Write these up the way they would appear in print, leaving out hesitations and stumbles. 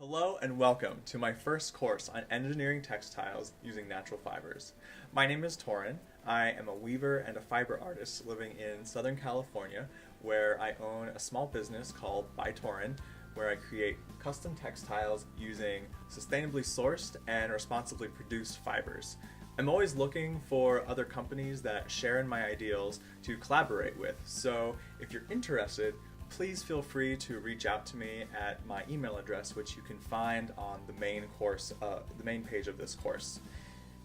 Hello and welcome to my first course on engineering textiles using natural fibers. My name is Torin. I am a weaver and a fiber artist living in Southern California, where I own a small business called By Torin, where I create custom textiles using sustainably sourced and responsibly produced fibers. I'm always looking for other companies that share in my ideals to collaborate with, so if you're interested, please feel free to reach out to me at my email address, which you can find on the main page of this course.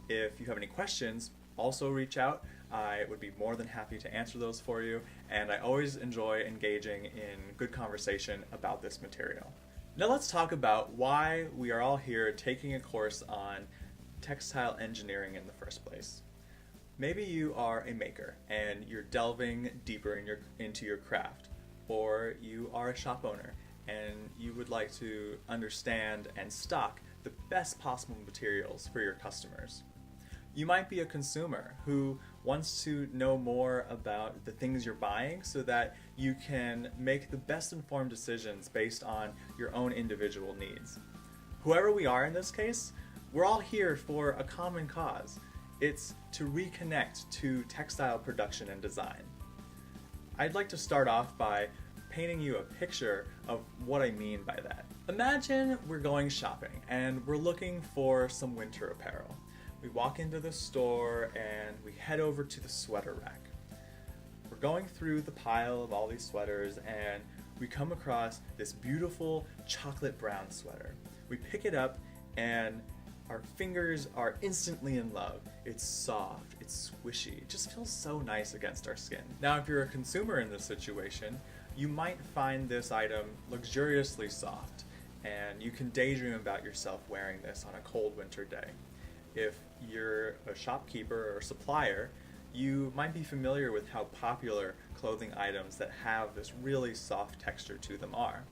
If you have any questions, also reach out. I would be more than happy to answer those for you, and I always enjoy engaging in good conversation about this material. Now let's talk about why we are all here taking a course on textile engineering in the first place. Maybe you are a maker and you're delving deeper into your craft. Or you are a shop owner and you would like to understand and stock the best possible materials for your customers. You might be a consumer who wants to know more about the things you're buying so that you can make the best informed decisions based on your own individual needs. Whoever we are in this case, we're all here for a common cause. It's to reconnect to textile production and design. I'd like to start off by painting you a picture of what I mean by that. Imagine we're going shopping and we're looking for some winter apparel. We walk into the store and we head over to the sweater rack. We're going through the pile of all these sweaters and we come across this beautiful chocolate brown sweater. We pick it up and our fingers are instantly in love. It's soft, it's squishy, it just feels so nice against our skin. Now, if you're a consumer in this situation, you might find this item luxuriously soft, and you can daydream about yourself wearing this on a cold winter day. If you're a shopkeeper or supplier, you might be familiar with how popular clothing items that have this really soft texture to them are.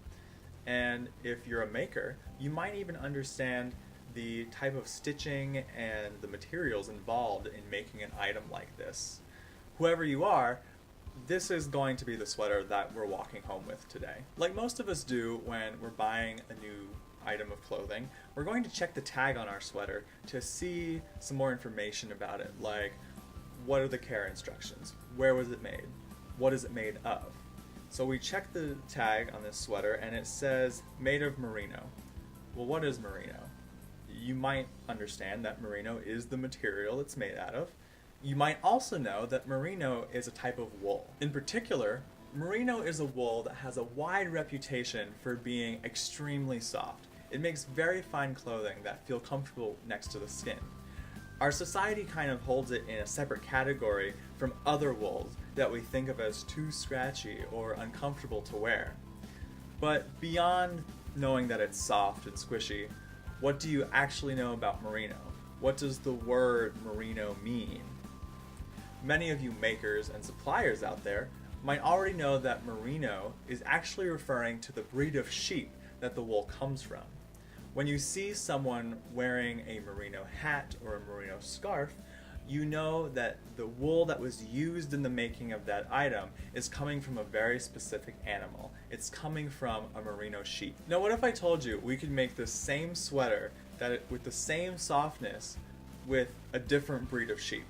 And if you're a maker, you might even understand the type of stitching and the materials involved in making an item like this. Whoever you are, this is going to be the sweater that we're walking home with today. Like most of us do when we're buying a new item of clothing, we're going to check the tag on our sweater to see some more information about it, like what are the care instructions, where was it made, what is it made of. So we check the tag on this sweater and it says made of merino. Well, what is merino? You might understand that merino is the material it's made out of. You might also know that merino is a type of wool. In particular, merino is a wool that has a wide reputation for being extremely soft. It makes very fine clothing that feel comfortable next to the skin. Our society kind of holds it in a separate category from other wools that we think of as too scratchy or uncomfortable to wear. But beyond knowing that it's soft and squishy, what do you actually know about merino? What does the word merino mean? Many of you makers and suppliers out there might already know that merino is actually referring to the breed of sheep that the wool comes from. When you see someone wearing a merino hat or a merino scarf, you know that the wool that was used in the making of that item is coming from a very specific animal. It's coming from a merino sheep. Now, what if I told you we could make the same sweater with the same softness with a different breed of sheep?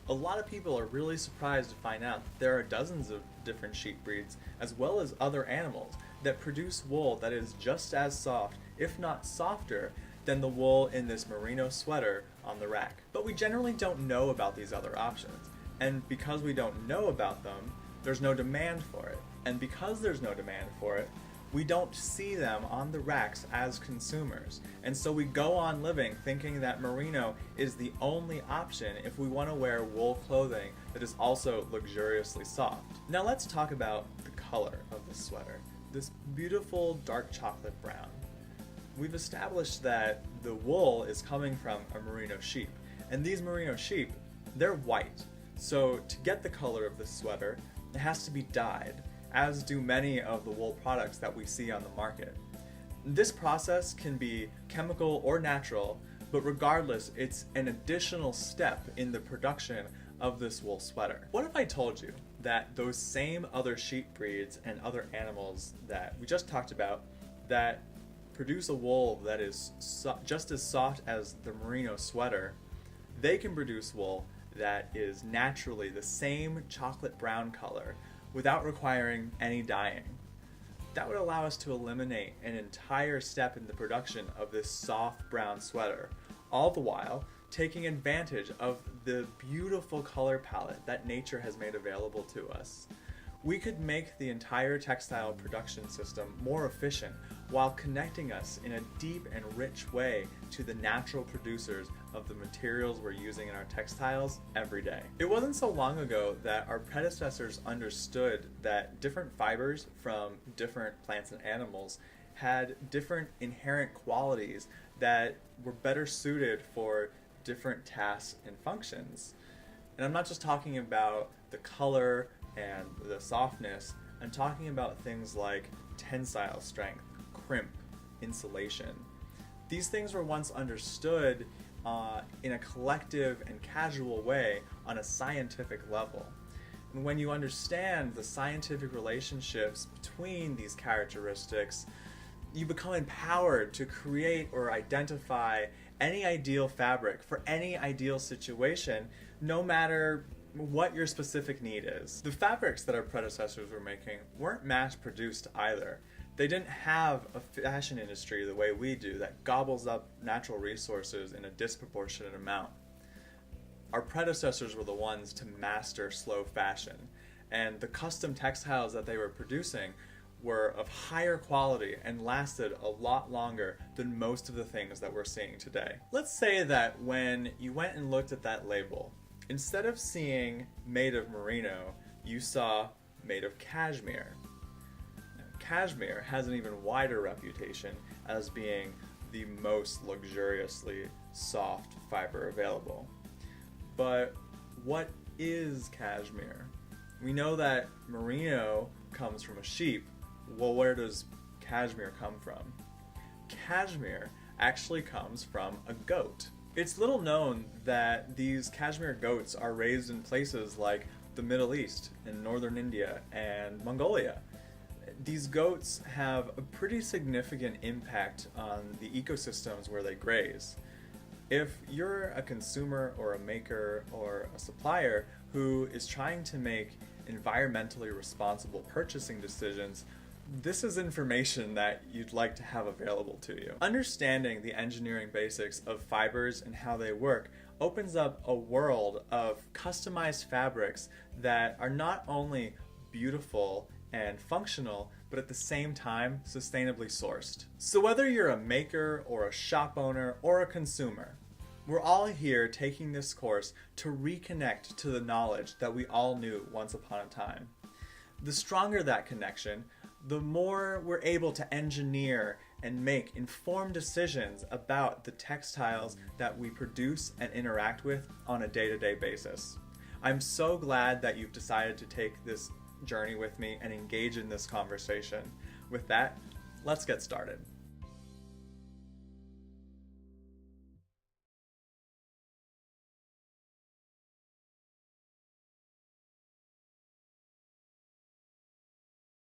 A lot of people are really surprised to find out that there are dozens of different sheep breeds, as well as other animals, that produce wool that is just as soft, if not softer, than the wool in this merino sweater on the rack. But we generally don't know about these other options, and because we don't know about them, there's no demand for it. And because there's no demand for it, we don't see them on the racks as consumers. And so we go on living thinking that merino is the only option if we want to wear wool clothing that is also luxuriously soft. Now let's talk about the color of this sweater. This beautiful dark chocolate brown. We've established that the wool is coming from a merino sheep, and these merino sheep, they're white. So to get the color of this sweater, it has to be dyed, as do many of the wool products that we see on the market. This process can be chemical or natural, but regardless, it's an additional step in the production of this wool sweater. What if I told you that those same other sheep breeds and other animals that we just talked about that produce a wool that is just as soft as the Merino sweater, they can produce wool that is naturally the same chocolate brown color without requiring any dyeing. That would allow us to eliminate an entire step in the production of this soft brown sweater, all the while taking advantage of the beautiful color palette that nature has made available to us. We could make the entire textile production system more efficient while connecting us in a deep and rich way to the natural producers of the materials we're using in our textiles every day. It wasn't so long ago that our predecessors understood that different fibers from different plants and animals had different inherent qualities that were better suited for different tasks and functions. And I'm not just talking about the color and the softness, I'm talking about things like tensile strength, crimp, insulation. These things were once understood in a collective and casual way on a scientific level. And when you understand the scientific relationships between these characteristics, you become empowered to create or identify any ideal fabric for any ideal situation, no matter what your specific need is. The fabrics that our predecessors were making weren't mass-produced either. They didn't have a fashion industry the way we do that gobbles up natural resources in a disproportionate amount. Our predecessors were the ones to master slow fashion, and the custom textiles that they were producing were of higher quality and lasted a lot longer than most of the things that we're seeing today. Let's say that when you went and looked at that label, instead of seeing made of merino, you saw made of cashmere. Now, cashmere has an even wider reputation as being the most luxuriously soft fiber available. But what is cashmere? We know that merino comes from a sheep. Well, where does cashmere come from? Cashmere actually comes from a goat. It's little known that these cashmere goats are raised in places like the Middle East and northern India and Mongolia. These goats have a pretty significant impact on the ecosystems where they graze. If you're a consumer or a maker or a supplier who is trying to make environmentally responsible purchasing decisions, this is information that you'd like to have available to you. Understanding the engineering basics of fibers and how they work opens up a world of customized fabrics that are not only beautiful and functional, but at the same time sustainably sourced. So whether you're a maker or a shop owner or a consumer, we're all here taking this course to reconnect to the knowledge that we all knew once upon a time. The stronger that connection, the more we're able to engineer and make informed decisions about the textiles that we produce and interact with on a day-to-day basis. I'm so glad that you've decided to take this journey with me and engage in this conversation. With that, let's get started.